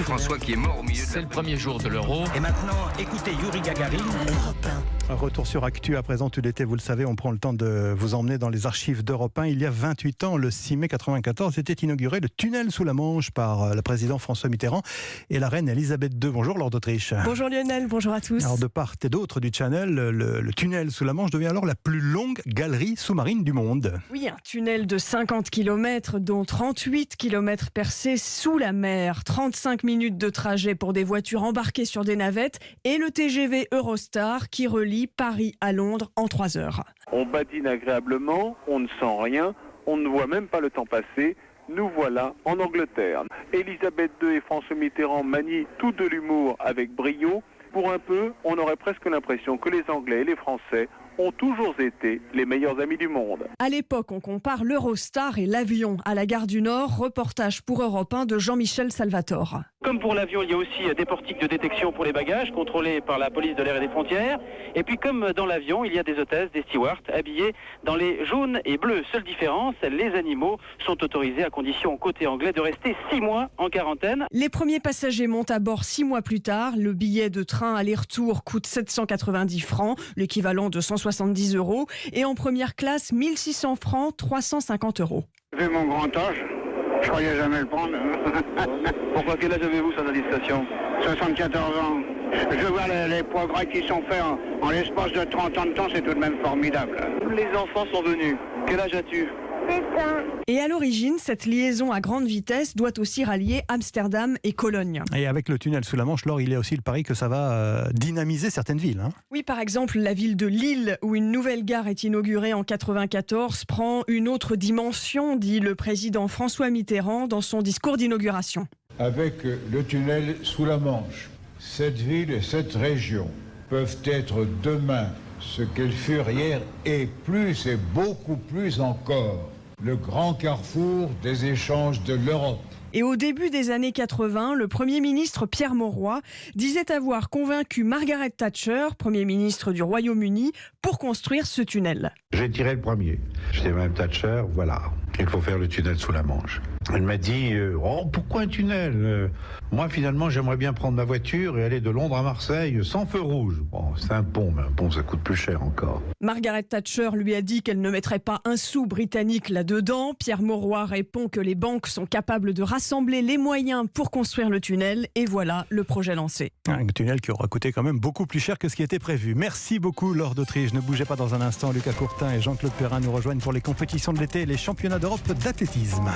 François qui est mort au milieu de C'est le premier jour de l'Euro. Et maintenant, écoutez Yuri Gagarin. Un retour sur Actu. À présent, tout l'été, vous le savez, on prend le temps de vous emmener dans les archives d'Europe 1. Il y a 28 ans, le 6 mai 1994, était inauguré le tunnel sous la Manche par le président François Mitterrand et la reine Elisabeth II. Bonjour, Lord d'Autriche. Bonjour Lionel, bonjour à tous. Alors, de part et d'autre du Channel, le tunnel sous la Manche devient alors la plus longue galerie sous-marine du monde. Oui, un tunnel de 50 km, dont 38 km percés sous la mer, 35 minutes de trajet pour des voitures embarquées sur des navettes et le TGV Eurostar qui relie Paris à Londres en 3 heures. On badine agréablement, on ne sent rien, on ne voit même pas le temps passer. Nous voilà en Angleterre. Elisabeth II et François Mitterrand manient tout de l'humour avec brio. Pour un peu, on aurait presque l'impression que les Anglais et les Français ont toujours été les meilleurs amis du monde. À l'époque, on compare l'Eurostar et l'avion à la gare du Nord. Reportage pour Europe 1 de Jean-Michel Salvatore. Comme pour l'avion, il y a aussi des portiques de détection pour les bagages, contrôlés par la police de l'air et des frontières. Et puis comme dans l'avion, il y a des hôtesses, des stewards, habillés dans les jaunes et bleus. Seule différence, les animaux sont autorisés à condition côté anglais de rester 6 mois en quarantaine. Les premiers passagers montent à bord 6 mois plus tard. Le billet de train aller-retour coûte 790 francs, l'équivalent de 170 €. Et en première classe, 1600 francs, 350 €. Vu mon grand âge, je croyais jamais le prendre. Pourquoi, quel âge avez-vous sans indiscrétion? 74 ans. Je vois les progrès qui sont faits en l'espace de 30 ans de temps, c'est tout de même formidable. Les enfants sont venus. Quel âge as-tu? Et à l'origine, cette liaison à grande vitesse doit aussi rallier Amsterdam et Cologne. Et avec le tunnel sous la Manche, Laure, il y a aussi le pari que ça va dynamiser certaines villes. Oui, par exemple, la ville de Lille, où une nouvelle gare est inaugurée en 1994, prend une autre dimension, dit le président François Mitterrand dans son discours d'inauguration. Avec le tunnel sous la Manche, cette ville et cette région peuvent être demain ce qu'elles furent hier et plus et beaucoup plus encore. Le grand carrefour des échanges de l'Europe. Et au début des années 80, le Premier ministre Pierre Mauroy disait avoir convaincu Margaret Thatcher, Premier ministre du Royaume-Uni, pour construire ce tunnel. J'ai tiré le premier. Je disais, Mme Thatcher, voilà, il faut faire le tunnel sous la Manche. Elle m'a dit, pourquoi un tunnel? Moi, finalement, j'aimerais bien prendre ma voiture et aller de Londres à Marseille sans feu rouge. Bon, c'est un pont, mais un pont, ça coûte plus cher encore. Margaret Thatcher lui a dit qu'elle ne mettrait pas un sou britannique là-dedans. Pierre Mauroy répond que les banques sont capables de rassembler les moyens pour construire le tunnel. Et voilà le projet lancé. Un tunnel qui aura coûté quand même beaucoup plus cher que ce qui était prévu. Merci beaucoup, Laure d'Autriche. Ne bougez pas dans un instant. Lucas Courtin et Jean-Claude Perrin nous rejoignent pour les compétitions de l'été et les championnats d'Europe d'athlétisme.